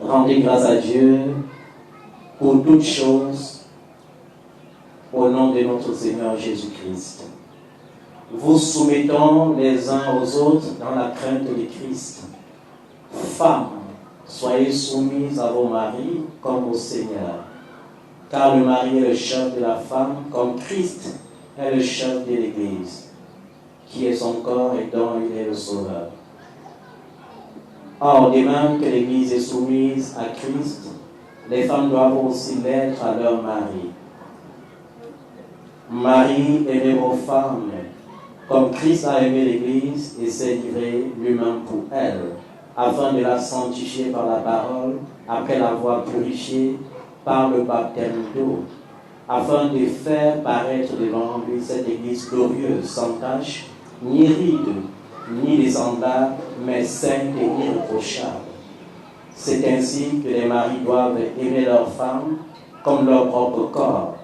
Rendez grâce à Dieu pour toutes choses au nom de notre Seigneur Jésus-Christ. Vous soumettons les uns aux autres dans la crainte de Christ. Femmes, soyez soumises à vos maris comme au Seigneur. Car le mari est le chef de la femme, comme Christ est le chef de l'Église, qui est son corps et dont il est le sauveur. Or, de même que l'Église est soumise à Christ, les femmes doivent aussi l'être à leur mari. Marie, aimez vos femmes, comme Christ a aimé l'Église et s'est livré lui-même pour elle, afin de la sanctifier par la parole, après l'avoir purifiée par le baptême d'eau, afin de faire paraître devant lui cette Église glorieuse, sans tache, ni ride, ni descendable, mais sainte et irréprochable. C'est ainsi que les maris doivent aimer leurs femmes comme leur propre corps,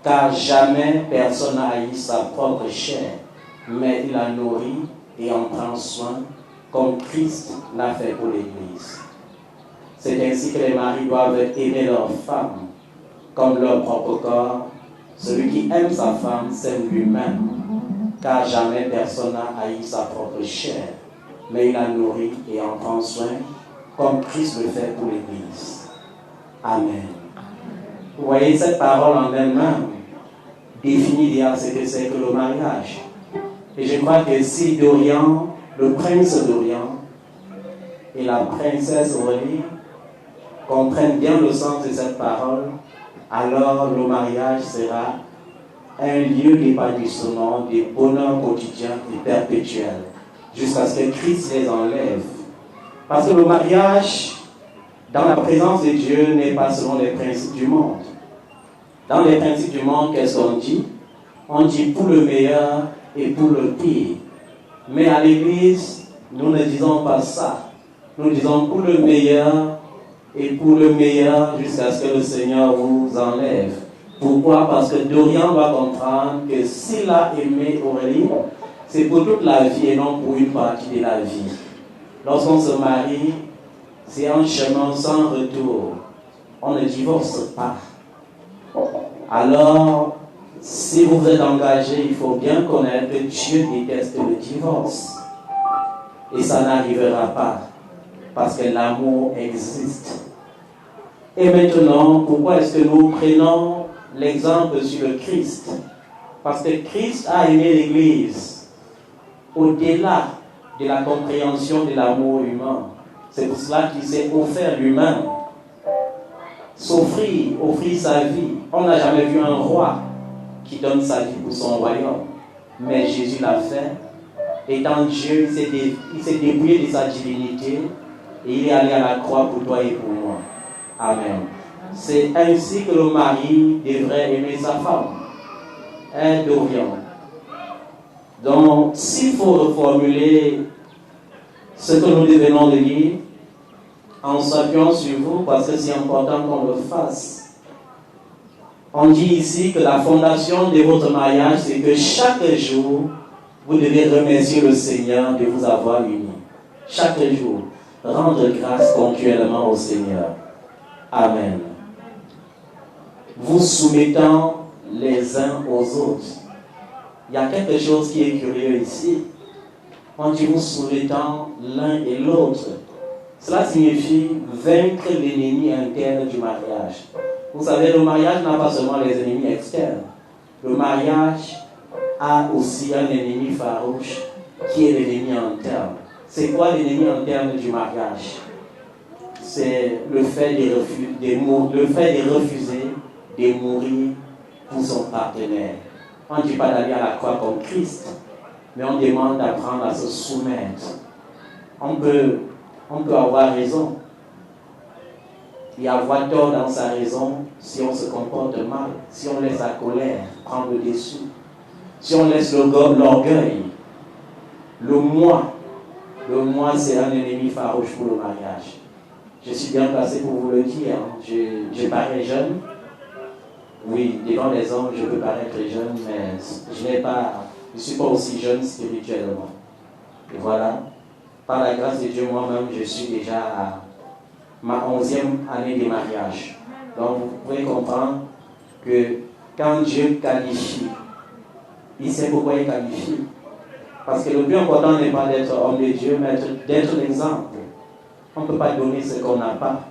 car jamais personne n'a haï sa propre chair, mais il la nourrit et en prend soin, comme Christ l'a fait pour l'Église. C'est ainsi que les maris doivent aimer leurs femmes comme leur propre corps. Celui qui aime sa femme s'aime lui-même, car jamais personne n'a haï sa propre chair, mais il la nourrit et en prend soin, comme Christ le fait pour l'Église. Amen. Vous voyez, cette parole en elle-même définit déjà ce que c'est que le mariage. Et je crois que si Dorian, le prince Dorian et la princesse Aurélie comprennent bien le sens de cette parole, alors le mariage sera un lieu d'épanouissement, de bonheur quotidien et perpétuel, jusqu'à ce que Christ les enlève. Parce que le mariage, dans la présence de Dieu, n'est pas selon les principes du monde. Dans les principes du monde, qu'est-ce qu'on dit? On dit pour le meilleur et pour le pire. Mais à l'Église, nous ne disons pas ça. Nous disons pour le meilleur et pour le meilleur jusqu'à ce que le Seigneur vous enlève. Pourquoi? Parce que Dorian doit comprendre que s'il a aimé Aurélie, c'est pour toute la vie et non pour une partie de la vie. Lorsqu'on se marie, c'est un chemin sans retour. On ne divorce pas. Alors, si vous êtes engagé, il faut bien connaître que Dieu déteste le divorce. Et ça n'arrivera pas. Parce que l'amour existe. Et maintenant, pourquoi est-ce que nous prenons l'exemple sur le Christ? Parce que Christ a aimé l'Église au-delà de la compréhension de l'amour humain. C'est pour cela qu'il s'est offert lui-même. S'offrir, offrir sa vie. On n'a jamais vu un roi qui donne sa vie pour son royaume. Mais Jésus l'a fait. Étant Dieu, il s'est dépouillé de sa divinité et il est allé à la croix pour toi et pour moi. Amen. C'est ainsi que le mari devrait aimer sa femme. Dorian. Donc, s'il faut reformuler ce que nous devenons de lire, en s'appuyant sur vous, parce que c'est important qu'on le fasse. On dit ici que la fondation de votre mariage, c'est que chaque jour, vous devez remercier le Seigneur de vous avoir unis. Chaque jour, rendre grâce continuellement au Seigneur. Amen. Vous soumettant les uns aux autres. Il y a quelque chose qui est curieux ici. On dit vous soumettant l'un et l'autre. Cela signifie vaincre l'ennemi interne du mariage. Vous savez, le mariage n'a pas seulement les ennemis externes. Le mariage a aussi un ennemi farouche qui est l'ennemi interne. C'est quoi l'ennemi interne du mariage? C'est le fait de refuser de mourir pour son partenaire. On ne dit pas d'aller à la croix comme Christ, mais on demande d'apprendre à se soumettre. On peut avoir raison et avoir tort dans sa raison si on se comporte mal, si on laisse la colère prendre le dessus, si on laisse l'orgueil. Le moi, c'est un ennemi farouche pour le mariage. Je suis bien placé pour vous le dire. Je parais jeune. Oui, devant les hommes, je peux paraître jeune, mais je ne suis pas aussi jeune spirituellement. Et voilà. Par la grâce de Dieu, moi-même, je suis déjà à ma 11e année de mariage. Donc, vous pouvez comprendre que quand Dieu qualifie, il sait pourquoi il qualifie. Parce que le plus important n'est pas d'être homme de Dieu, mais d'être l'exemple. On ne peut pas donner ce qu'on n'a pas.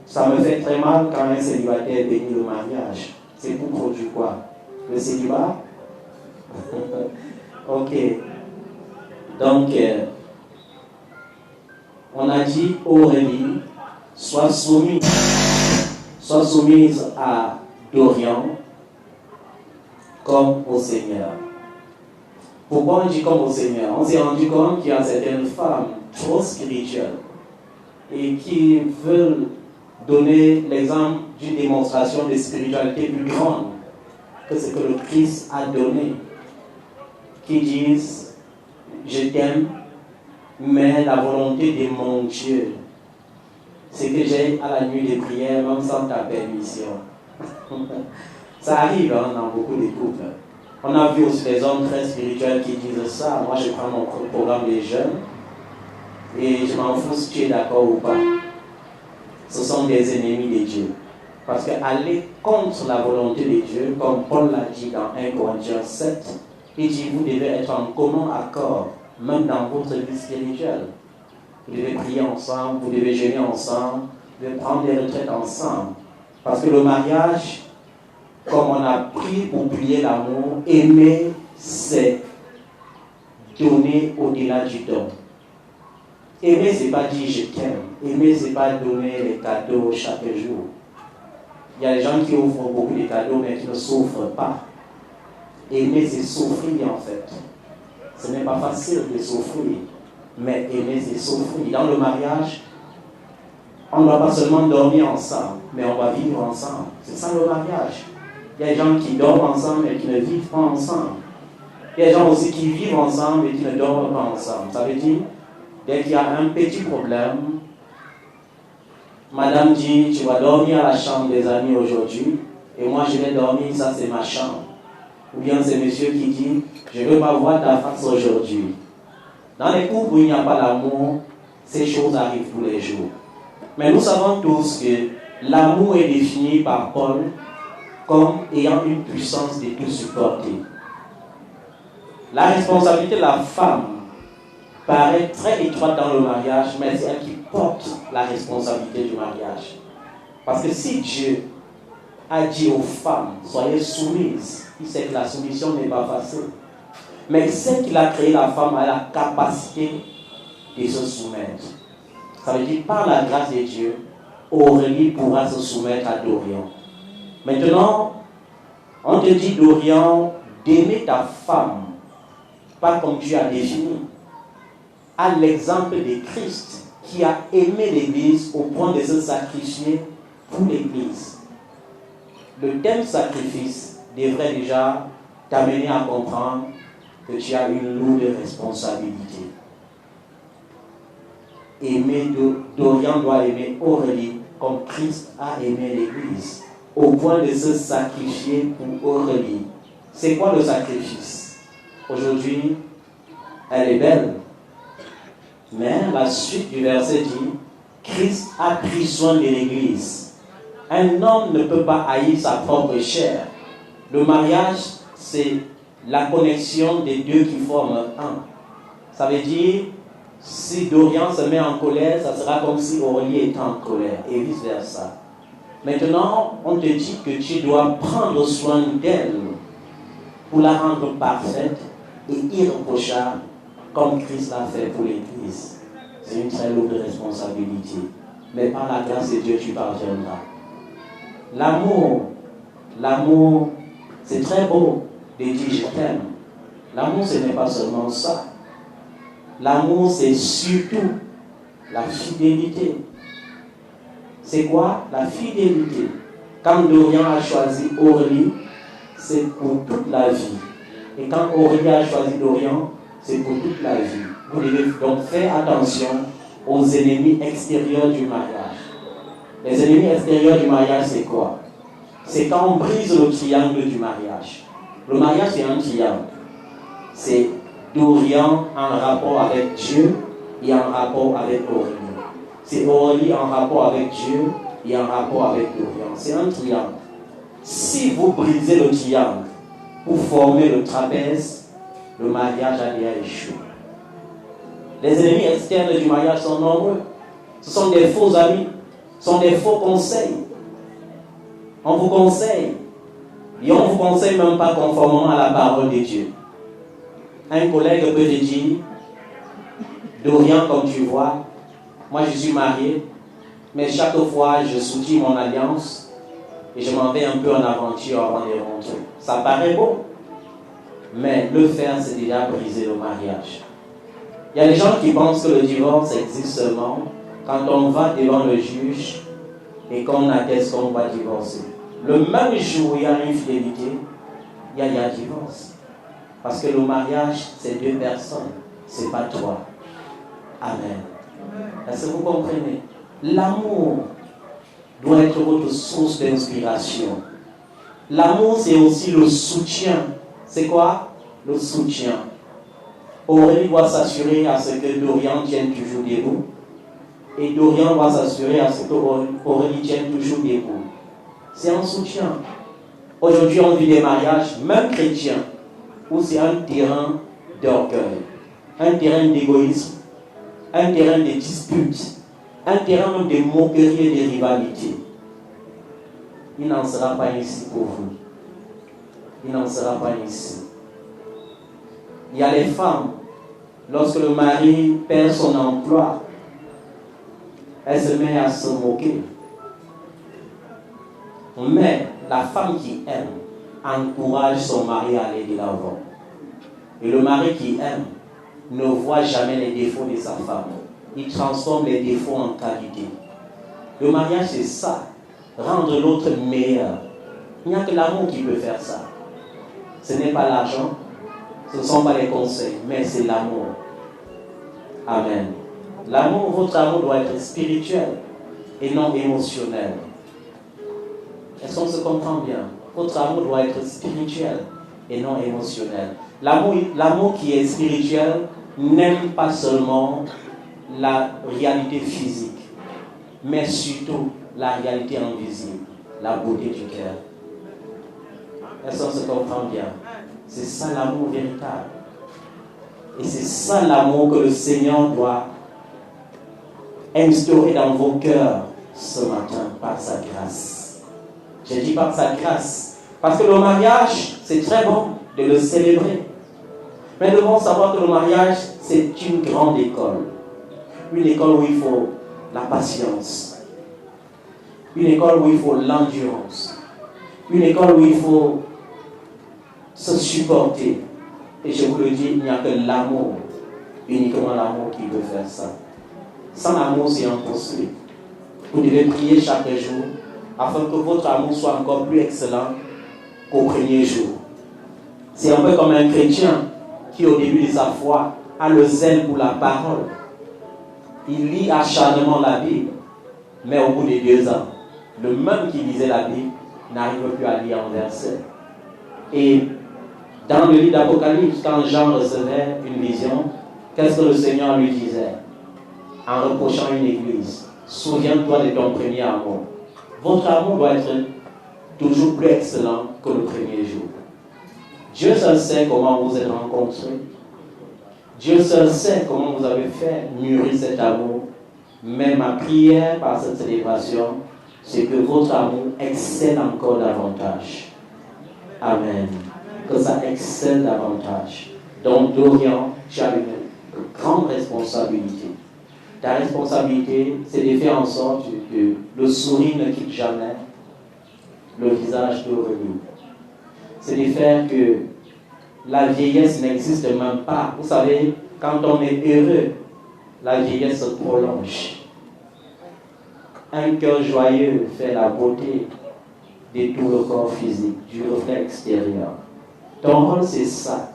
Ça me fait très mal quand un célibataire bénit le mariage. C'est pour produire quoi? Le célibat? Ok. Donc, on a dit Aurélie, sois soumise à Dorian comme au Seigneur. Pourquoi on dit comme au Seigneur? On s'est rendu compte qu'il y a certaines femmes trop spirituelles et qui veulent donner l'exemple d'une démonstration de spiritualité plus grande que ce que le Christ a donné, qui disent je t'aime, mais la volonté de mon Dieu, c'est que j'aille à la nuit de prière même sans ta permission. Ça arrive dans beaucoup de couples. On a vu aussi des hommes très spirituels qui disent ça. Moi, je prends mon programme des jeunes et je m'en fous si tu es d'accord ou pas. Ce sont des ennemis de Dieu. Parce qu'aller contre la volonté de Dieu, comme Paul l'a dit dans 1 Corinthiens 7, il dit vous devez être en commun accord, même dans votre vie spirituelle. Vous devez prier ensemble, vous devez jeûner ensemble, vous devez prendre des retraites ensemble. Parce que le mariage, comme on a pris pour plier l'amour, aimer, c'est donner au-delà du don. Aimer, ce n'est pas dire je t'aime. Aimer, ce n'est pas donner les cadeaux chaque jour. Il y a des gens qui offrent beaucoup de cadeaux, mais qui ne souffrent pas. Aimer, c'est souffrir en fait. Ce n'est pas facile de souffrir, mais aimer, c'est souffrir. Dans le mariage, on ne doit pas seulement dormir ensemble, mais on va vivre ensemble. C'est ça le mariage. Il y a des gens qui dorment ensemble et qui ne vivent pas ensemble. Il y a des gens aussi qui vivent ensemble et qui ne dorment pas ensemble. Ça veut dire, dès qu'il y a un petit problème, madame dit, tu vas dormir à la chambre des amis aujourd'hui, et moi je vais dormir, ça c'est ma chambre. Ou bien c'est monsieur qui dit, je ne veux pas voir ta face aujourd'hui. Dans les couples où il n'y a pas l'amour, ces choses arrivent tous les jours. Mais nous savons tous que l'amour est défini par Paul comme ayant une puissance de tout supporter. La responsabilité de la femme paraît très étroite dans le mariage, mais c'est elle qui porte la responsabilité du mariage. Parce que si Dieu a dit aux femmes, soyez soumises, il sait que la soumission n'est pas facile. Mais il sait qu'il a créé la femme à la capacité de se soumettre. Ça veut dire, par la grâce de Dieu, Aurélie pourra se soumettre à Dorian. Maintenant, on te dit, Dorian, d'aimer ta femme, pas comme Dieu a défini, à l'exemple de Christ, qui a aimé l'Église au point de se sacrifier pour l'Église. Le thème sacrifice devrait déjà t'amener à comprendre que tu as une lourde responsabilité. Dorian doit aimer Aurélie comme Christ a aimé l'Église, au point de se sacrifier pour Aurélie. C'est quoi le sacrifice? Aujourd'hui, elle est belle, mais la suite du verset dit, Christ a pris soin de l'Église. Un homme ne peut pas haïr sa propre chair. Le mariage, c'est la connexion des deux qui forment un. Ça veut dire, si Dorian se met en colère, ça sera comme si Aurélie était en colère, et vice-versa. Maintenant, on te dit que tu dois prendre soin d'elle pour la rendre parfaite et irréprochable, comme Christ l'a fait pour l'Église. C'est une très lourde responsabilité. Mais par la grâce de Dieu, tu parviendras. L'amour, c'est très beau de dire je t'aime. L'amour, ce n'est pas seulement ça. L'amour, c'est surtout la fidélité. C'est quoi? La fidélité. Quand Dorian a choisi Aurélie, c'est pour toute la vie. Et quand Aurélie a choisi Dorian, c'est pour toute la vie. Vous devez donc faire attention aux ennemis extérieurs du mariage. Les ennemis extérieurs du mariage, c'est quoi? C'est quand on brise le triangle du mariage. Le mariage, c'est un triangle. C'est Dorian en rapport avec Dieu et en rapport avec Aurélie. C'est Aurélie en rapport avec Dieu et en rapport avec Dorian. C'est un triangle. Si vous brisez le triangle pour former le trapèze, le mariage a déjà échoué. Les ennemis externes du mariage sont nombreux. Ce sont des faux amis, ce sont des faux conseils. On vous conseille, et on ne vous conseille même pas conformément à la parole de Dieu. Un collègue peut te dire, Dorian, comme tu vois, moi je suis marié, mais chaque fois je soutiens mon alliance et je m'en vais un peu en aventure avant de rentrer. Ça paraît beau, mais le faire, c'est déjà briser le mariage. Il y a des gens qui pensent que le divorce existe seulement quand on va devant le juge et qu'on atteste qu'on va divorcer. Le même jour où il y a une fidélité, il y a divorce. Parce que le mariage, c'est deux personnes, c'est pas toi. Amen. Est-ce que vous comprenez? L'amour doit être votre source d'inspiration. L'amour, c'est aussi le soutien. C'est quoi? Le soutien. Aurélie doit s'assurer à ce que Dorian tienne toujours debout. Et Dorian doit s'assurer à ce que Aurélie tienne toujours debout. C'est un soutien. Aujourd'hui, on vit des mariages, même chrétiens, où c'est un terrain d'orgueil, un terrain d'égoïsme, un terrain de dispute, un terrain même de moquerie et de rivalité. il n'en sera pas ainsi pour vous. Il n'en sera pas ainsi. Il y a les femmes, lorsque le mari perd son emploi, elle se met à se moquer. Mais la femme qui aime encourage son mari à aller de l'avant. Et le mari qui aime ne voit jamais les défauts de sa femme. Il transforme les défauts en qualité. Le mariage, c'est ça. Rendre l'autre meilleur. Il n'y a que l'amour qui peut faire ça. Ce n'est pas l'argent, ce ne sont pas les conseils, mais c'est l'amour. Amen. L'amour, votre amour doit être spirituel et non émotionnel. Est-ce qu'on se comprend bien? Votre amour doit être spirituel et non émotionnel. L'amour qui est spirituel n'aime pas seulement la réalité physique, mais surtout la réalité invisible, la beauté du cœur. Est-ce qu'on se comprend bien? C'est ça l'amour véritable. Et c'est ça l'amour que le Seigneur doit instaurer dans vos cœurs ce matin par sa grâce. J'ai dit par sa grâce. Parce que le mariage, c'est très bon de le célébrer. Mais nous devons savoir que le mariage, c'est une grande école. Une école où il faut la patience. Une école où il faut l'endurance. Une école où il faut se supporter. Et je vous le dis, il n'y a que l'amour, uniquement l'amour qui peut faire ça. Sans l'amour, c'est impossible. Vous devez prier chaque jour afin que votre amour soit encore plus excellent qu'au premier jour. C'est un peu comme un chrétien qui, au début de sa foi, a le zèle pour la parole. Il lit acharnement la Bible, mais au bout de 2 ans, le même qui lisait la Bible n'arrive plus à lire un verset. Et dans le livre d'Apocalypse, quand Jean recevait une vision, qu'est-ce que le Seigneur lui disait en reprochant une église? Souviens-toi de ton premier amour. Votre amour doit être toujours plus excellent que le premier jour. Dieu seul sait comment vous êtes rencontrés. Dieu seul sait comment vous avez fait mûrir cet amour. Mais ma prière par cette célébration, c'est que votre amour excelle encore davantage. Amen. Que ça excelle davantage. Donc, Dorian, tu as une grande responsabilité. Ta responsabilité, c'est de faire en sorte que le sourire ne quitte jamais le visage d'Aurélie. C'est de faire que la vieillesse n'existe même pas. Vous savez, quand on est heureux, la vieillesse se prolonge. Un cœur joyeux fait la beauté de tout le corps physique, du reflet extérieur. Ton rôle, c'est ça.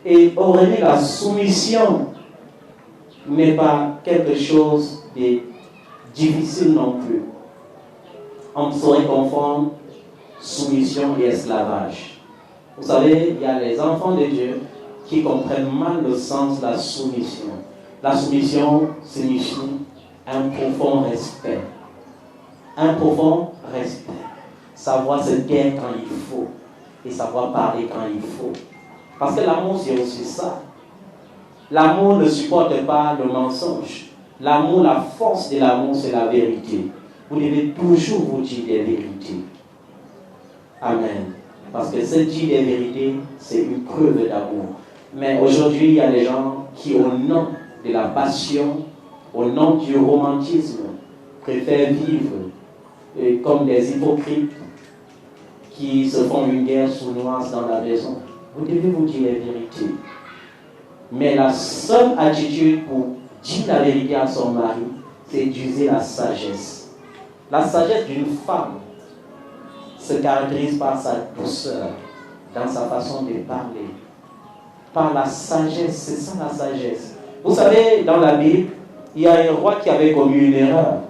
Et Aurélie, la soumission n'est pas quelque chose de difficile non plus. On saurait confondre soumission et esclavage. Vous savez, il y a les enfants de Dieu qui comprennent mal le sens de la soumission. La soumission signifie un profond respect. Un profond respect. Savoir se taire quand il faut et savoir parler quand il faut. Parce que l'amour, c'est aussi ça. L'amour ne supporte pas le mensonge. L'amour, la force de l'amour, c'est la vérité. Vous devez toujours vous dire des vérités. Amen. Parce que se dire des vérités, c'est une preuve d'amour. Mais aujourd'hui, il y a des gens qui, au nom de la passion, au nom du romantisme, préfèrent vivre comme des hypocrites qui se font une guerre sournoise dans la maison. Vous devez vous dire les vérités. Mais la seule attitude pour dire la vérité à son mari, c'est d'user la sagesse. La sagesse d'une femme se caractérise par sa douceur, dans sa façon de parler. Par la sagesse, c'est ça la sagesse. Vous savez, dans la Bible, il y a un roi qui avait commis une erreur.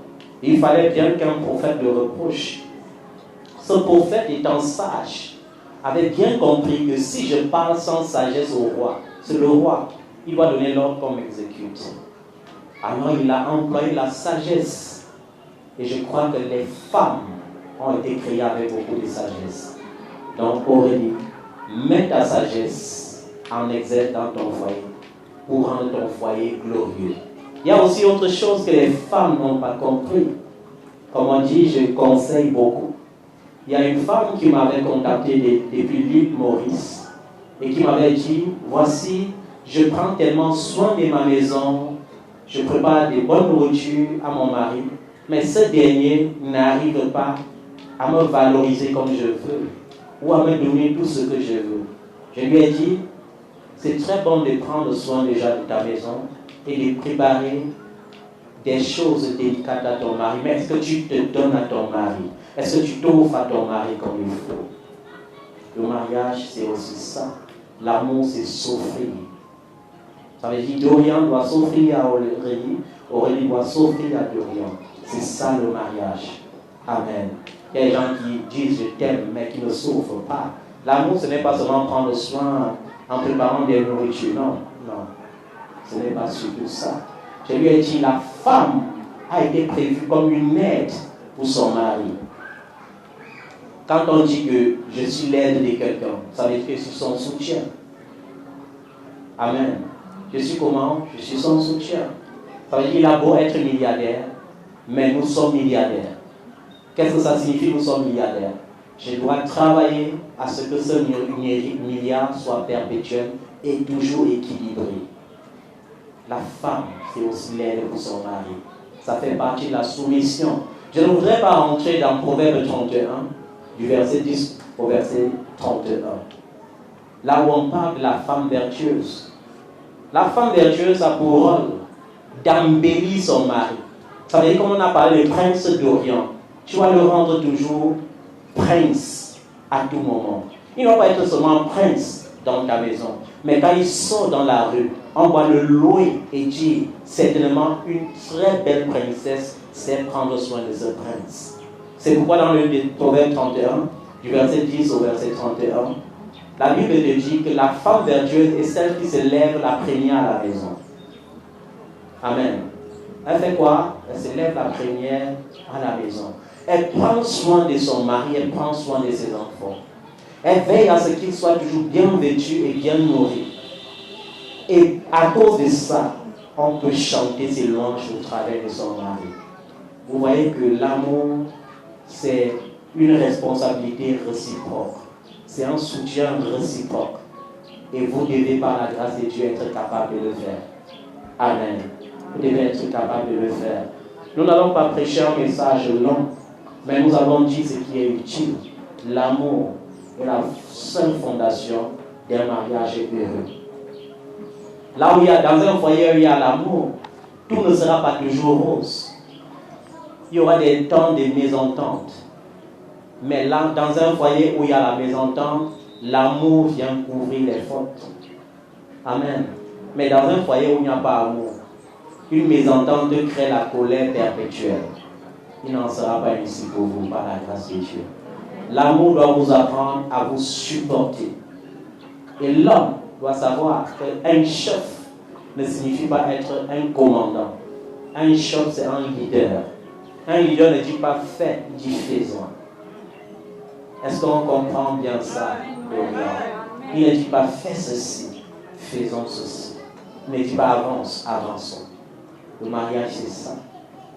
Il fallait bien qu'un prophète le reproche. Ce prophète, étant sage, avait bien compris que si je parle sans sagesse au roi, c'est le roi, il doit donner l'ordre qu'on m'exécute. Alors il a employé la sagesse. Et je crois que les femmes ont été créées avec beaucoup de sagesse. Donc Aurélie, mets ta sagesse en exergue dans ton foyer pour rendre ton foyer glorieux. Il y a aussi autre chose que les femmes n'ont pas compris. Comme on dit, je conseille beaucoup. il y a une femme qui m'avait contacté depuis l'île Maurice et qui m'avait dit, voici, je prends tellement soin de ma maison, je prépare des bonnes nourritures à mon mari, mais ce dernier n'arrive pas à me valoriser comme je veux ou à me donner tout ce que je veux. Je lui ai dit, c'est très bon de prendre soin déjà de ta maison et de préparer des choses délicates à ton mari, mais est-ce que tu te donnes à ton mari? Est-ce que tu t'offres à ton mari comme il faut? Le mariage, c'est aussi ça. L'amour, c'est s'offrir. Ça veut dire Dorian doit s'offrir à Aurélie, Aurélie doit s'offrir à Dorian. C'est ça le mariage. Amen. Il y a des gens qui disent je t'aime, mais qui ne s'offrent pas. L'amour, ce n'est pas seulement prendre soin en préparant des nourritures. Non, non. Ce n'est pas surtout ça. Je lui ai dit, la femme a été prévue comme une aide pour son mari. Quand on dit que je suis l'aide de quelqu'un, ça veut dire que je suis son soutien. Amen. Je suis comment? Je suis son soutien. Ça veut dire qu'il a beau être milliardaire, mais nous sommes milliardaires. Qu'est-ce que ça signifie, nous sommes milliardaires? Je dois travailler à ce que ce milliard soit perpétuel et toujours équilibré. La femme, c'est aussi l'aide pour son mari. Ça fait partie de la soumission. Je ne voudrais pas entrer dans Proverbe 31, du verset 10 au verset 31. Là où on parle de la femme vertueuse. La femme vertueuse a pour rôle d'embellir son mari. Ça veut dire, comme on a parlé du prince d'Orient, tu vas le rendre toujours prince à tout moment. Il ne va pas être seulement prince dans ta maison, mais quand il sort dans la rue, on va le louer et dire, certainement une très belle princesse sait prendre soin de ce prince. C'est pourquoi dans le Proverbe 31, du verset 10 au verset 31, la Bible te dit que la femme vertueuse est celle qui se lève la première à la maison. Amen. Elle fait quoi? Elle se lève la première à la maison. Elle prend soin de son mari, elle prend soin de ses enfants. Elle veille à ce qu'il soit toujours bien vêtu et bien nourri. Et à cause de ça, on peut chanter ses louanges au travers de son mari. Vous voyez que l'amour, c'est une responsabilité réciproque. C'est un soutien réciproque. Et vous devez, par la grâce de Dieu, être capable de le faire. Amen. Vous devez être capable de le faire. Nous n'allons pas prêcher un message long, mais nous avons dit ce qui est utile. L'amour est la seule fondation d'un mariage heureux. Là où il y a, dans un foyer où il y a l'amour, tout ne sera pas toujours rose. Il y aura des temps de mésentente. Mais là, dans un foyer où il y a la mésentente, l'amour vient couvrir les fautes. Amen. Mais dans un foyer où il n'y a pas d'amour, une mésentente crée la colère perpétuelle. Il n'en sera pas ainsi pour vous, par la grâce de Dieu. L'amour doit vous apprendre à vous supporter. Et l'homme doit savoir qu'un chef ne signifie pas être un commandant. Un chef, c'est un leader. Un leader ne dit pas fais, il dit faisons. Est-ce qu'on comprend bien ça? Il ne dit pas fais ceci, faisons ceci. Il ne dit pas avance, avançons. Le mariage, c'est ça.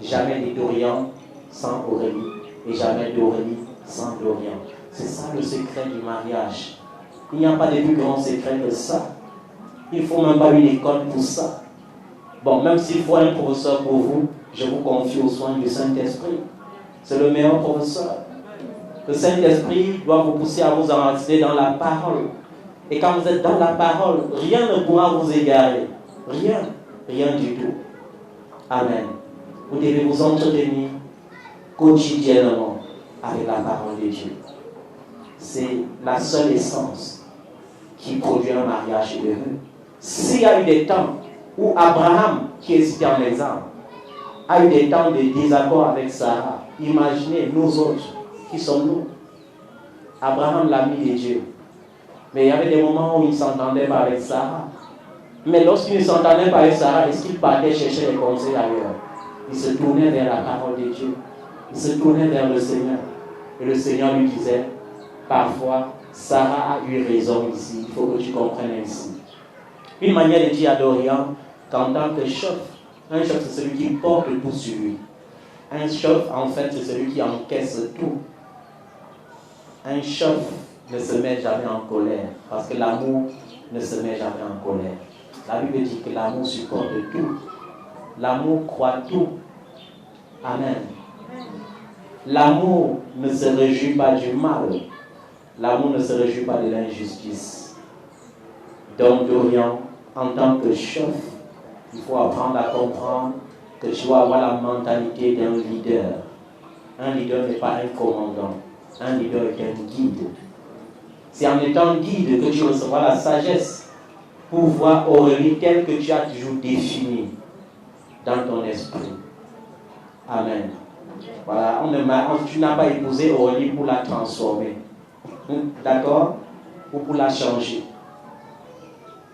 Jamais de Dorian sans Aurélie et jamais d'Aurélie sans Dorian. C'est ça le secret du mariage. Il n'y a pas de plus grand secret que ça. Il ne faut même pas une école pour ça. Bon, même s'il faut un professeur pour vous, je vous confie aux soins du Saint-Esprit. C'est le meilleur professeur. Le Saint-Esprit doit vous pousser à vous enraciner dans la parole. Et quand vous êtes dans la parole, rien ne pourra vous égarer. Rien. Rien du tout. Amen. Vous devez vous entretenir quotidiennement avec la parole de Dieu. C'est la seule essence qui produit un mariage heureux. S'il y a eu des temps où Abraham, qui est cité en exemple, a eu des temps de désaccord avec Sarah, imaginez nous autres, qui sommes-nous? Abraham, l'ami de Dieu. Mais il y avait des moments où il ne s'entendait pas avec Sarah. Mais lorsqu'il ne s'entendait pas avec Sarah, est-ce qu'il partait chercher les conseils ailleurs? Il se tournait vers la parole de Dieu. Il se tournait vers le Seigneur. Et le Seigneur lui disait, parfois, Sarah a eu raison ici. Il faut que tu comprennes ainsi. Une manière de dire à Dorian qu'en tant que chef, un chef c'est celui qui porte tout sur lui. Un chef, en fait, c'est celui qui encaisse tout. Un chef ne se met jamais en colère, parce que l'amour ne se met jamais en colère. La Bible dit que l'amour supporte tout. L'amour croit tout. Amen. L'amour ne se réjouit pas du mal. L'amour ne se réjouit pas de l'injustice. Donc, Dorian, en tant que chef, il faut apprendre à comprendre que tu dois avoir la mentalité d'un leader. Un leader n'est pas un commandant. Un leader est un guide. C'est en étant guide que tu recevras la sagesse pour voir Aurélie telle que tu as toujours définie dans ton esprit. Amen. Voilà, tu n'as pas épousé Aurélie pour la transformer. D'accord? Ou pour la changer.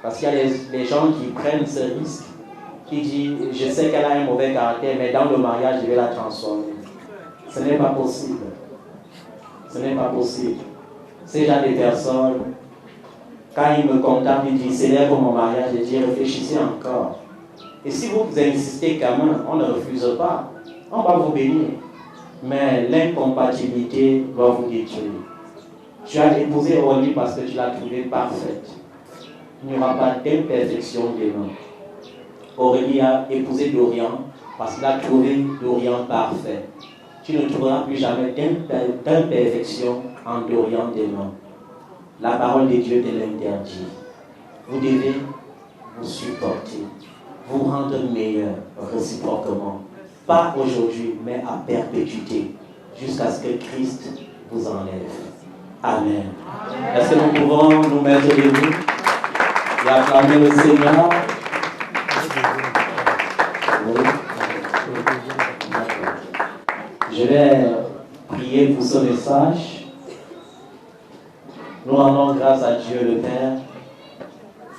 Parce qu'il y a les gens qui prennent ce risque, qui disent, je sais qu'elle a un mauvais caractère, mais dans le mariage, je vais la transformer. Ce n'est pas possible. Ce n'est pas possible. Ces gens des personnes, quand ils me contactent, ils disent, c'est pour mon mariage, je dis, réfléchissez encore. Et si vous insistez quand même, on ne refuse pas. On va vous bénir. Mais l'incompatibilité va vous détruire. Tu as épousé Aurélie parce que tu l'as trouvée parfaite. Il n'y aura pas d'imperfection demain. Aurélie a épousé Dorian parce qu'il a trouvé Dorian parfait. Tu ne trouveras plus jamais d'imperfection en Dorian demain. La parole de Dieu te l'interdit. Vous devez vous supporter, vous rendre meilleur réciproquement. Pas aujourd'hui, mais à perpétuité, jusqu'à ce que Christ vous enlève. Amen. Est-ce que nous pouvons nous mettre debout et acclamer le Seigneur? Oui. Je vais prier pour ce message. Nous rendons grâce à Dieu le Père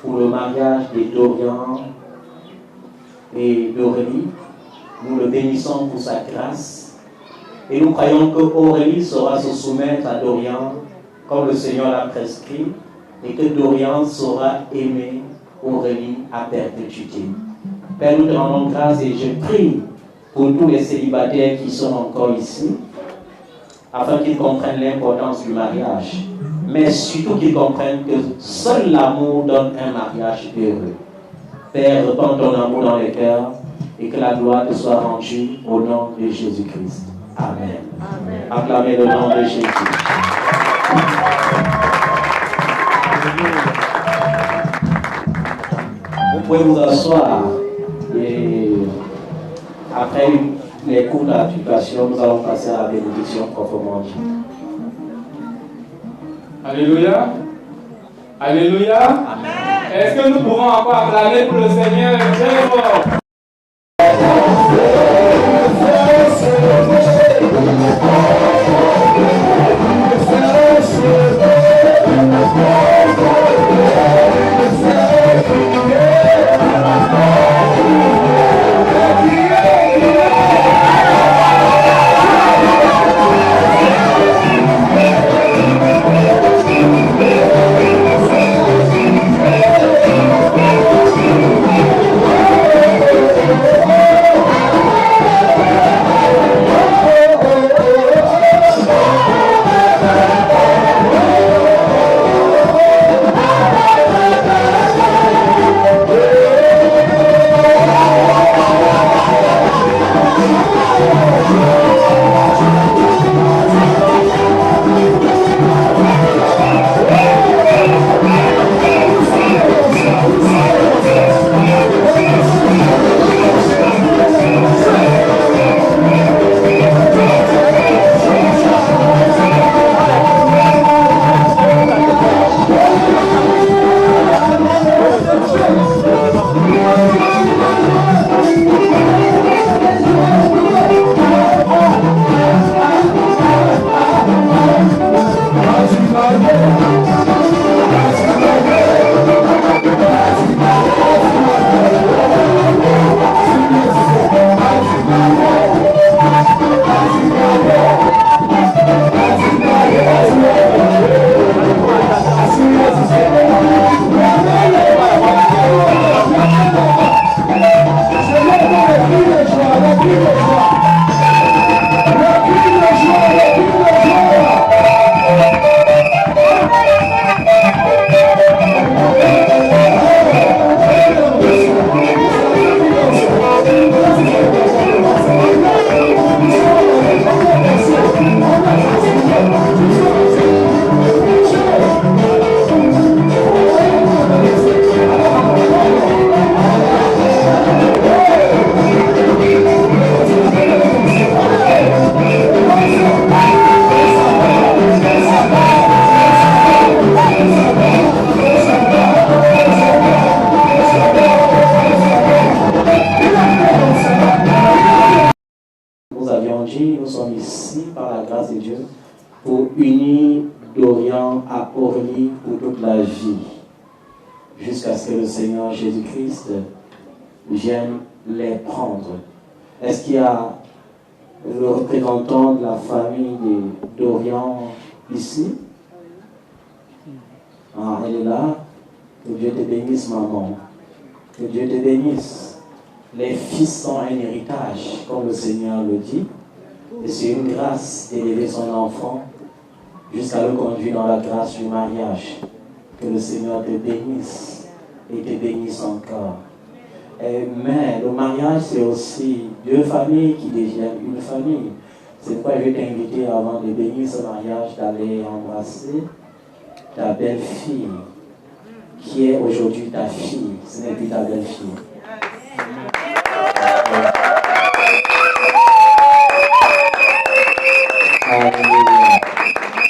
pour le mariage de Dorian et d'Aurélie. Nous le bénissons pour sa grâce. Et nous croyons que Aurélie saura se soumettre à Dorian comme le Seigneur l'a prescrit, et que Dorian saura aimer Aurélie à perpétuité. Père, nous te rendons grâce et je prie pour tous les célibataires qui sont encore ici, afin qu'ils comprennent l'importance du mariage, mais surtout qu'ils comprennent que seul l'amour donne un mariage heureux. Père, répands ton amour dans les cœurs et que la gloire te soit rendue au nom de Jésus-Christ. Amen. Amen. Acclamez le nom de Jésus. Vous pouvez vous asseoir et après les cours d'application, nous allons passer à la bénédiction proprement dit. Alléluia. Alléluia. Amen. Est-ce que nous pouvons encore acclamer pour le Seigneur très fort? Oh, pour unir Dorian à Aurélie pour toute la vie, jusqu'à ce que le Seigneur Jésus-Christ vienne les prendre. Est-ce qu'il y a le représentant de la famille de Dorian ici? Ah, elle est là. Que Dieu te bénisse, maman. Que Dieu te bénisse. Les fils sont un héritage, comme le Seigneur le dit. Et c'est une grâce d'élever son enfant jusqu'à le conduire dans la grâce du mariage. Que le Seigneur te bénisse et te bénisse encore. Mais le mariage, c'est aussi deux familles qui deviennent une famille. C'est pourquoi je vais t'inviter, avant de bénir ce mariage, d'aller embrasser ta belle-fille, qui est aujourd'hui ta fille. Ce n'est plus ta belle-fille. Alléluia.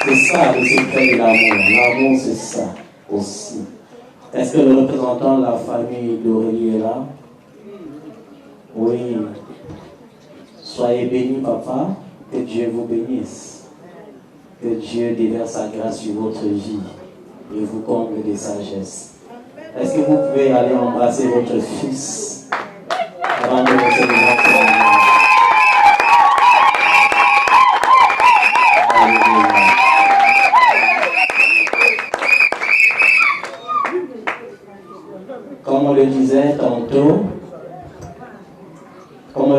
C'est ça le secret de l'amour. L'amour, c'est ça aussi. Est-ce que le représentant de la famille d'Aurélie est là? Oui. Soyez bénis, papa. Que Dieu vous bénisse. Que Dieu déverse sa grâce sur votre vie et vous comble de sagesse. Est-ce que vous pouvez aller embrasser votre fils avant de vous célébrer? Comme on le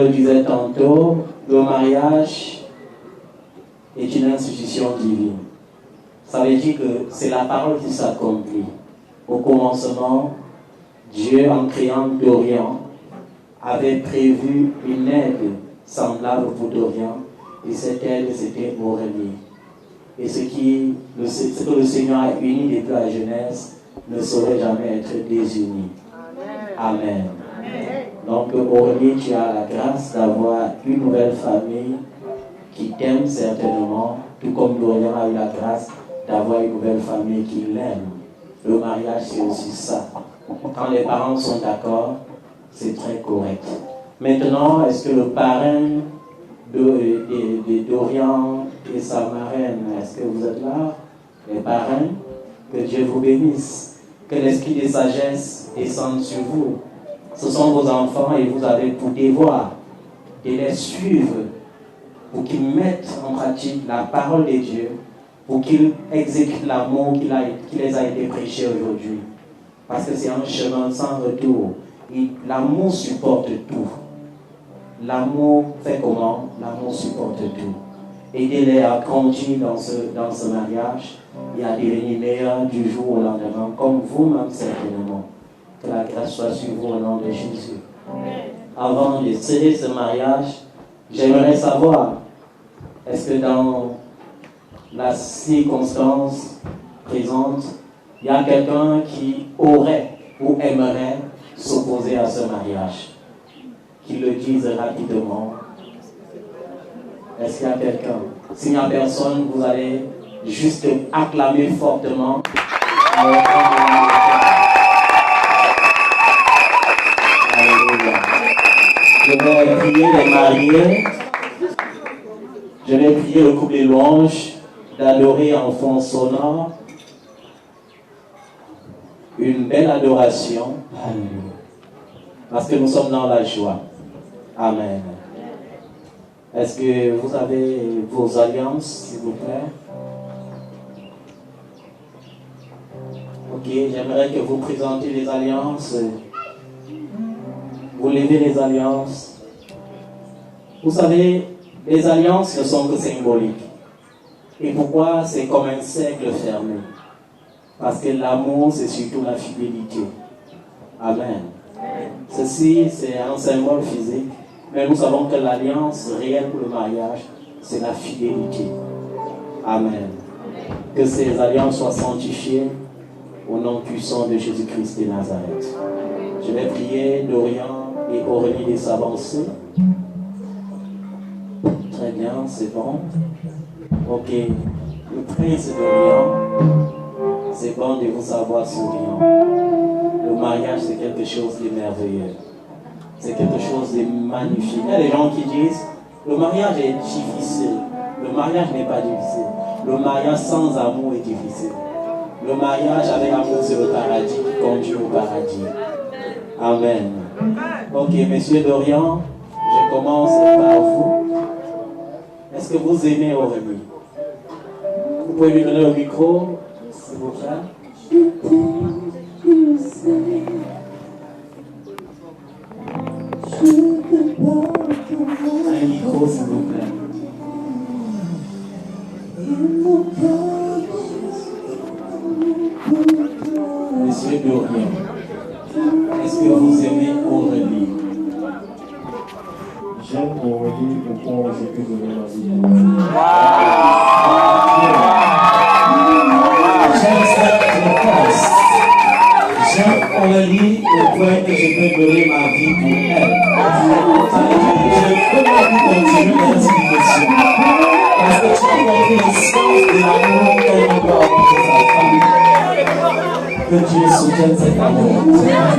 disait tantôt, le mariage est une institution divine. Ça veut dire que c'est la parole qui s'accomplit. Au commencement, Dieu, en créant Dorian, avait prévu une aide semblable pour Dorian, et cette aide, c'était Aurélie. Et ce que le Seigneur a uni depuis la jeunesse ne saurait jamais être désuni. Amen. Donc, Aurélie, tu as la grâce d'avoir une nouvelle famille qui t'aime certainement, tout comme Dorian a eu la grâce d'avoir une nouvelle famille qui l'aime. Le mariage, c'est aussi ça. Quand les parents sont d'accord, c'est très correct. Maintenant, est-ce que le parrain de Dorian et sa marraine, est-ce que vous êtes là? Les parrains, que Dieu vous bénisse. Que l'esprit de sagesse descende sur vous. Ce sont vos enfants et vous avez pour devoir de les suivre pour qu'ils mettent en pratique la parole de Dieu, pour qu'ils exécutent l'amour qui les a été prêché aujourd'hui. Parce que c'est un chemin sans retour. L'amour supporte tout. L'amour fait comment? L'amour supporte tout. Aidez-les à grandir dans ce mariage et à devenir meilleurs du jour au lendemain, comme vous-même certainement. Que la grâce soit sur vous au nom de Jésus. Avant de sceller ce mariage, j'aimerais savoir, est-ce que dans la circonstance présente, il y a quelqu'un qui aurait ou aimerait s'opposer à ce mariage? Qu'il le dise rapidement. Est-ce qu'il y a quelqu'un? S'il n'y a personne, vous allez juste acclamer fortement. Alléluia. Je vais prier les mariés. Je vais prier le couple des louanges d'adorer en fond sonore une belle adoration. Alléluia. Parce que nous sommes dans la joie. Amen. Est-ce que vous avez vos alliances, s'il vous plaît? Ok, j'aimerais que vous présentiez les alliances. Vous levez les alliances. Vous savez, les alliances ne sont que symboliques. Et pourquoi? C'est comme un cercle fermé. Parce que l'amour, c'est surtout la fidélité. Amen. Ceci, c'est un symbole physique. Mais nous savons que l'alliance réelle pour le mariage, c'est la fidélité. Amen. Que ces alliances soient sanctifiées au nom puissant de Jésus-Christ de Nazareth. Je vais prier Dorian et Aurélie de s'avancer. Très bien, c'est bon. Ok. Le prince Dorian, c'est bon de vous savoir souriant. Le mariage, c'est quelque chose de merveilleux. C'est quelque chose de magnifique. Il y a des gens qui disent, le mariage est difficile. Le mariage n'est pas difficile. Le mariage sans amour est difficile. Le mariage avec amour, c'est le paradis qui conduit au paradis. Amen. Ok, Monsieur Dorian, je commence par vous. Est-ce que vous aimez Aurélie? Vous pouvez lui donner le micro, s'il vous plaît. Un micro, s'il vous plaît. Monsieur Dorian, est-ce que vous aimez Aurélie? J'aime Aurélie au point où j'ai pu donner ma vie. J'aime Aurélie au point que je peux donner ma vie pour elle. Je peux pas continuer dans cette question. Parce que tu as montré le sens de l'amour qu'elle doit apporter sa femme. Que Dieu soutienne cet amour.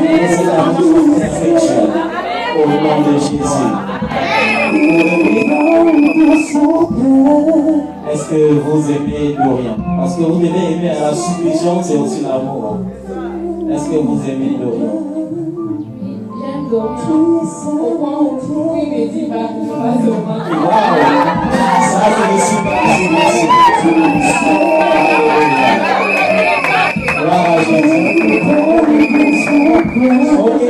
Et cet amour effectuel. Au nom de Jésus. Est-ce que vous aimez Dorian? Parce que vous devez aimer la submission, c'est aussi l'amour. Est-ce que vous aimez Dorian? J'aime Dorian. Au point où il me dit, bah, je passe au moment. Ça, c'est le submission. Voilà, Jésus. Ok.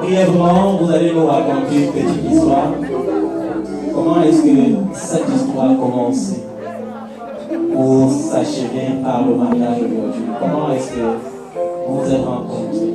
Brièvement, vous allez nous raconter une petite histoire. Comment est-ce que cette histoire a commencé pour s'achever par le mariage aujourd'hui? Comment est-ce que vous vous êtes rencontrés?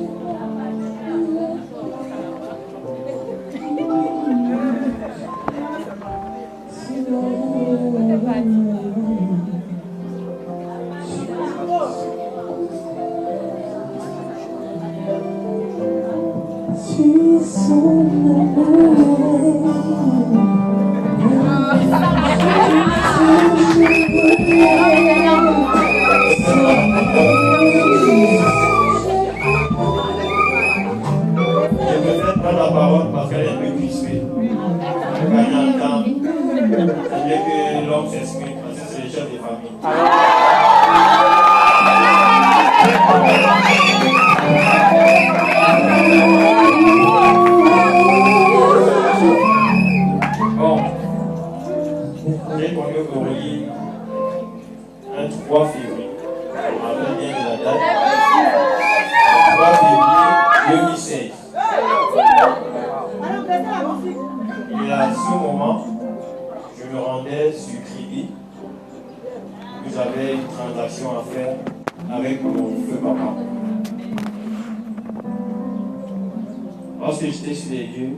Lorsque j'étais sur les lieux,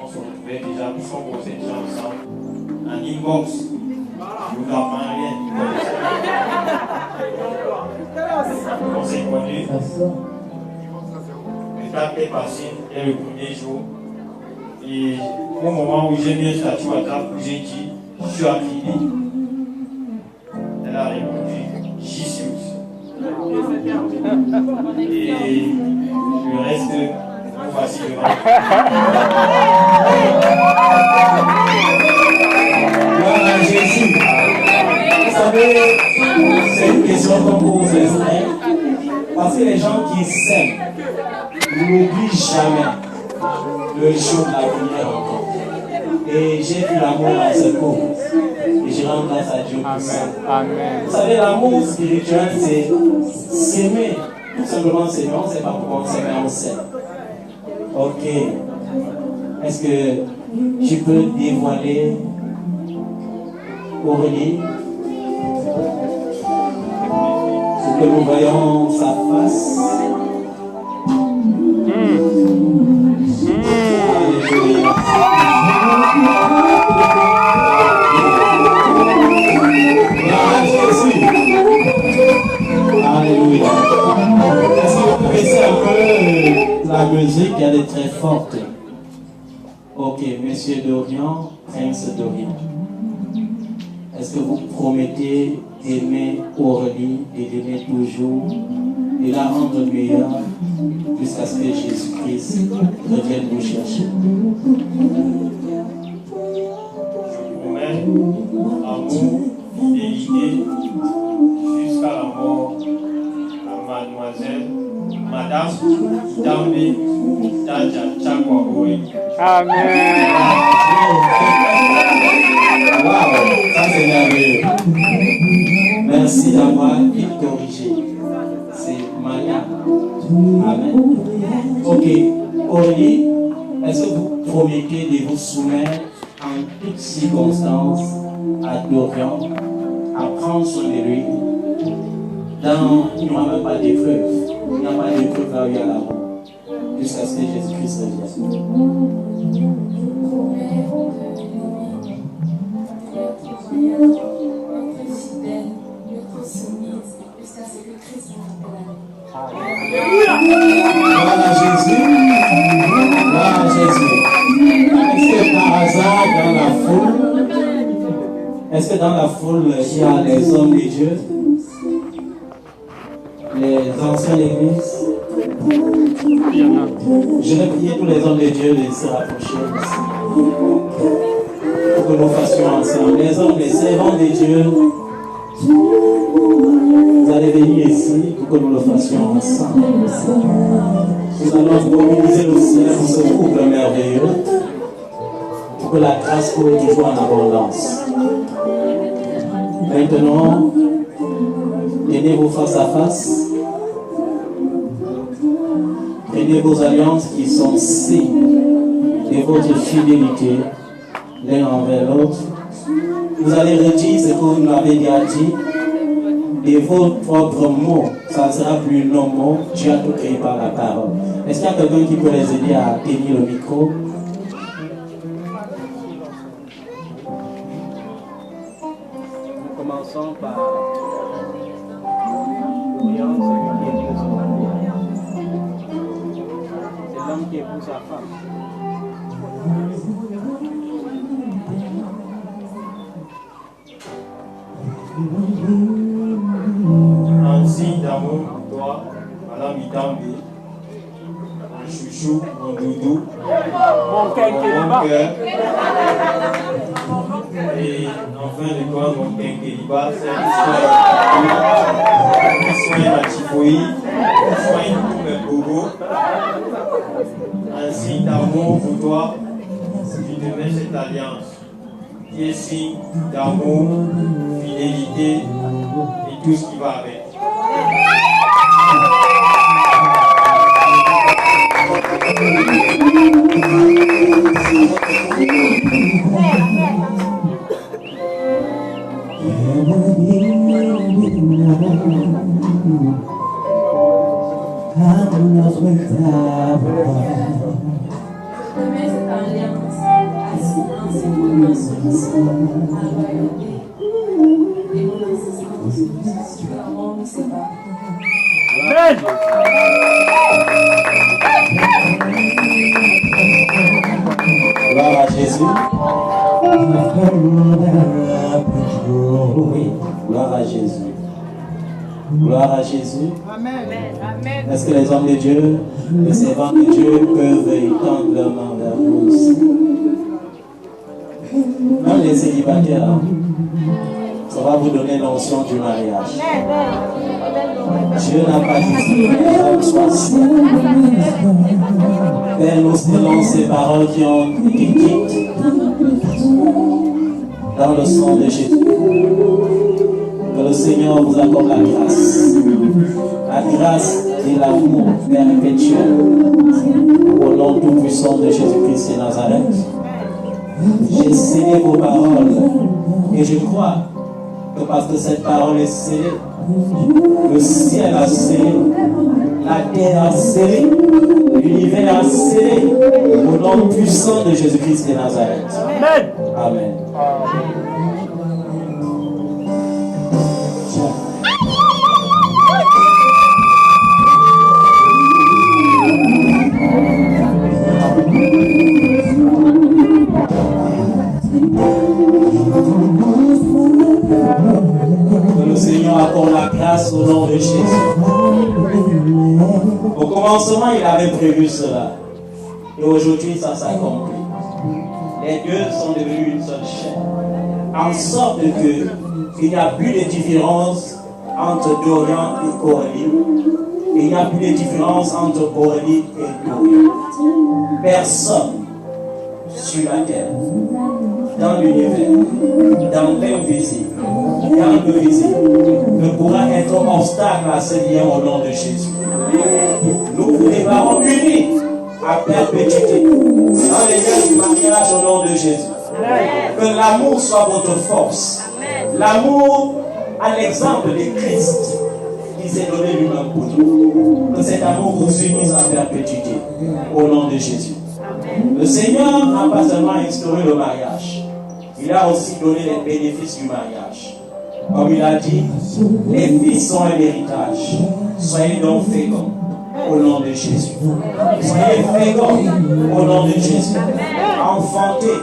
on se retrouvait déjà, nous sommes posés déjà ensemble, en inbox. Je vous apprends rien. On s'est connus. L'étape est passée, dès le premier jour. Et au moment où j'ai mis un statut à table, où j'ai dit, je suis à Kribi. Elle a répondu, j'y suis aussi. Et le reste, voici devant. Voilà Jésus. Vous savez, c'est une question qu'on pose exprès. Parce que les gens qui s'aiment n'oublient jamais le jour de la première rencontre. Et j'ai vu l'amour dans ce couple. Et je rends grâce à Dieu pour ça. Amen. Vous savez, l'amour spirituel, c'est s'aimer. Tout simplement s'aimer. On ne sait pas pourquoi on s'aime, mais on s'aime. Ok. Est-ce que tu peux dévoiler Aurélie? Pour que nous voyons sa face. Alléluia. Jésus. Alléluia. Est-ce que vous baissez un peu la musique? Elle est très forte. Ok, Monsieur Dorian, Prince Dorian. Est-ce que vous promettez d'aimer Aurélie et d'aimer toujours et la rendre meilleure jusqu'à ce que Jésus-Christ revienne vous chercher? Je promets amour, fidélité jusqu'à la mort à mademoiselle, madame Dambe Daja Chakwaoui. Amen. Waouh, ça c'est merveilleux. Merci d'avoir été corrigé. C'est Maya. Amen. Ok, Aurélie, est-ce que vous promettez de vous soumettre en toutes circonstances à Dorian, à prendre soin de lui? Il n'y aura même pas d'épreuve. Il n'y a pas d'épreuve là où il y a l'amour. Jusqu'à ce que Jésus-Christ revienne. Gloire à Jésus. Gloire à Jésus. Est-ce que par hasard dans la foule, est-ce que dans la foule il y a les hommes de Dieu, les anciens de l'église? Je vais prier tous les hommes de Dieu de se rapprocher ici pour que nous fassions ensemble. Les hommes, les servants de Dieu, vous allez venir ici pour que nous le fassions ensemble. Nous allons mobiliser le ciel pour ce couple merveilleux, pour que la grâce coule toujours en abondance. Maintenant, tenez-vous face à face. Prenez vos alliances qui sont signes de votre fidélité l'un envers l'autre. Vous allez redire ce que vous m'avez déjà dit. De vos propres mots, ça ne sera plus nos mots. Dieu a tout créé par la parole. Est-ce qu'il y a quelqu'un qui peut les aider à tenir le micro? Nous commençons par l'homme qui épouse sa femme. En signe d'amour pour toi, Madame Idambi, mon chouchou, mon doudou, mon cœur, et enfin de toi, mon quinquiliba, celle qui soigne la Chifoï, qui soigne tous mes bobos. En signe d'amour pour toi, je te mets cette alliance qui est signe d'amour, fidélité et tout ce qui va avec. Gloire à Jésus. Oui, gloire à Jésus. Gloire à Jésus. Amen. Est-ce que les hommes de Dieu, les servants de Dieu peuvent étendre leurs mains vers vous aussi? Même les célibataires, ça va vous donner l'onction du mariage. Dieu n'a pas dit que les hommes soient seuls. Père, nous selon ces paroles qui ont été dites dans le sang de Jésus. Que le Seigneur vous accorde la grâce et l'amour perpétuel. Au nom tout-puissant de Jésus-Christ de Nazareth, j'ai scellé vos paroles et je crois que parce que cette parole est scellée, le ciel a scellé, la terre a scellé, l'univers a scellé, au nom puissant de Jésus-Christ de Nazareth. Amen. Amen. Que le Seigneur accorde la grâce au nom de Jésus. Au commencement, il avait prévu cela. Et aujourd'hui, ça s'accomplit. Les deux sont devenus une seule chair. En sorte que Il n'y a plus de différence entre Dorian et Aurélie. Il n'y a plus de différence entre Aurélie et Dorian. Personne sur la terre, dans l'univers, dans l'invisible, dans le visible, ne pourra être obstacle à ce lien au nom de Jésus. Nous vous déclarons unis à perpétuité dans les liens du mariage au nom de Jésus. Que l'amour soit votre force. L'amour à l'exemple de Christ qui s'est donné lui-même pour nous. Que cet amour vous unisse à perpétuité au nom de Jésus. Le Seigneur n'a pas seulement instauré le mariage, il a aussi donné les bénéfices du mariage. Comme il a dit, les fils sont un héritage. Soyez donc féconds au nom de Jésus. Soyez féconds au nom de Jésus. Enfantez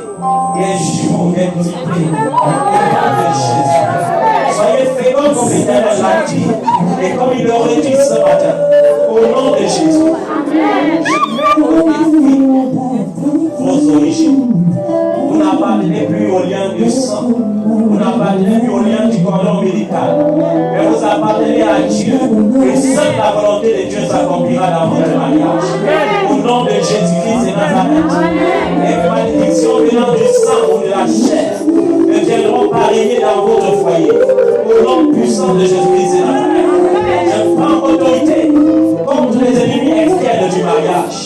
des jumeaux, des triplés au nom de Jésus. Soyez féconds comme l'Éternel l'a dit et comme il l'aurait dit ce matin. Au nom de Jésus. Je mets au défi vos origines. Vous n'appartenez plus au lien du sang. Vous n'appartenez plus au lien du cordon ombilical. Mais vous appartenez à Dieu. Et seule la volonté de Dieu s'accomplira dans votre mariage. Au nom de Jésus-Christ de Nazareth. Les malédictions venant du sang ou de la chair ne viendront pas régner dans votre foyer. Au nom puissant de Jésus-Christ de Nazareth. Je prends autorité contre les ennemis externes du mariage.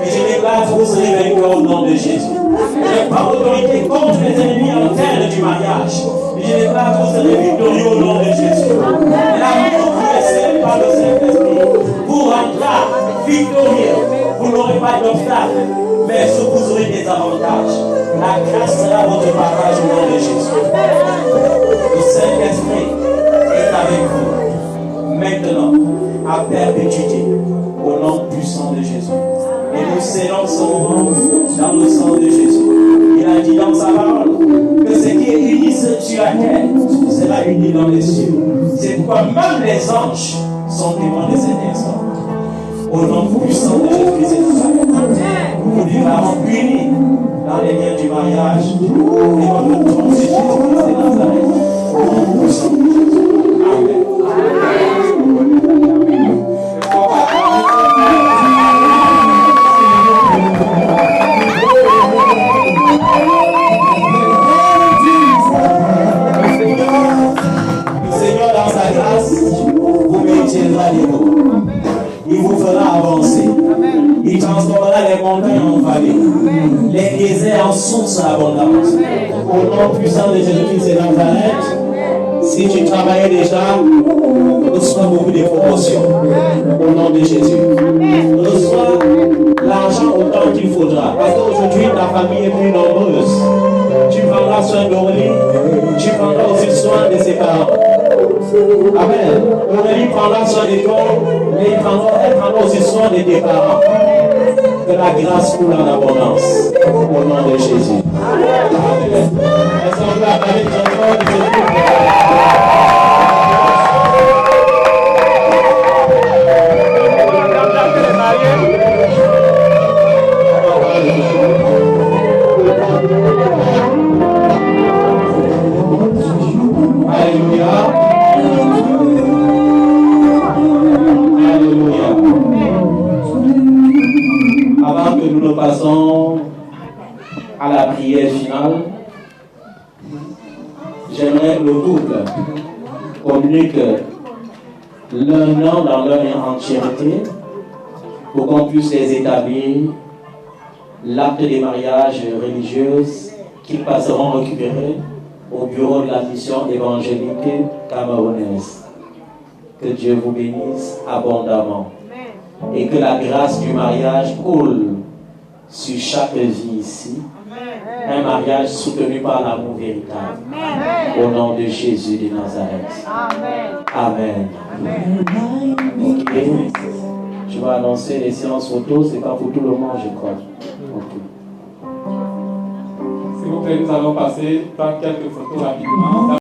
Et je déclare que vous serez vainqueurs au nom de Jésus. Je prends autorité contre les ennemis internes du mariage. Et je déclare que vous serez victorieux au nom de Jésus. L'amour qui est scellé par le Saint-Esprit vous rendra victorieux. Vous n'aurez pas d'obstacle, mais vous aurez des avantages. La grâce sera votre partage au nom de Jésus. Le Saint-Esprit est avec vous. Maintenant, à perpétuité, au nom puissant de Jésus. Et nous scellons ce moment dans le sang de Jésus. Il a dit dans sa parole que ce qui est uni sur la terre sera uni dans les cieux. C'est pourquoi même les anges sont témoins de cet instant. Au nom puissant de Jésus-Christ, nous vous déclarons unis dans les liens du mariage et dans le nom de Jésus-Christ de Nazareth. Au nom puissant de Jésus. Amen. Il vous fera avancer. Il transformera les montagnes en vallées, les déserts en sources abondantes. Au nom puissant de Jésus-Christ de Nazareth, si tu travaillais déjà, reçois beaucoup de promotions. Au nom de Jésus. Reçois l'argent autant qu'il faudra. Parce qu'aujourd'hui, ta famille est plus nombreuse. Tu prendras soin d'Aurélie. Tu prendras aussi soin de ses parents. Amen. Aurélie prendra soin de toi, mais elle prendra aussi soin de tes parents. Que la grâce coule en abondance. Au nom de Jésus. Amen. Est-ce qu'on peut appeler ton nom? Alléluia. Alléluia. Avant que nous ne passons à la prière finale, j'aimerais que le couple communique leur nom dans leur entièreté pour qu'on puisse les établir l'acte des mariages religieux qu'ils passeront récupérer au bureau de la mission évangélique camerounaise. Que Dieu vous bénisse abondamment. Et que la grâce du mariage coule sur chaque vie ici. Un mariage soutenu par l'amour véritable. Au nom de Jésus de Nazareth. Amen. Ok. Je vais annoncer les séances photos. C'est pas pour tout le monde, je crois. Ok. S'il vous plaît, nous allons passer par quelques photos rapidement.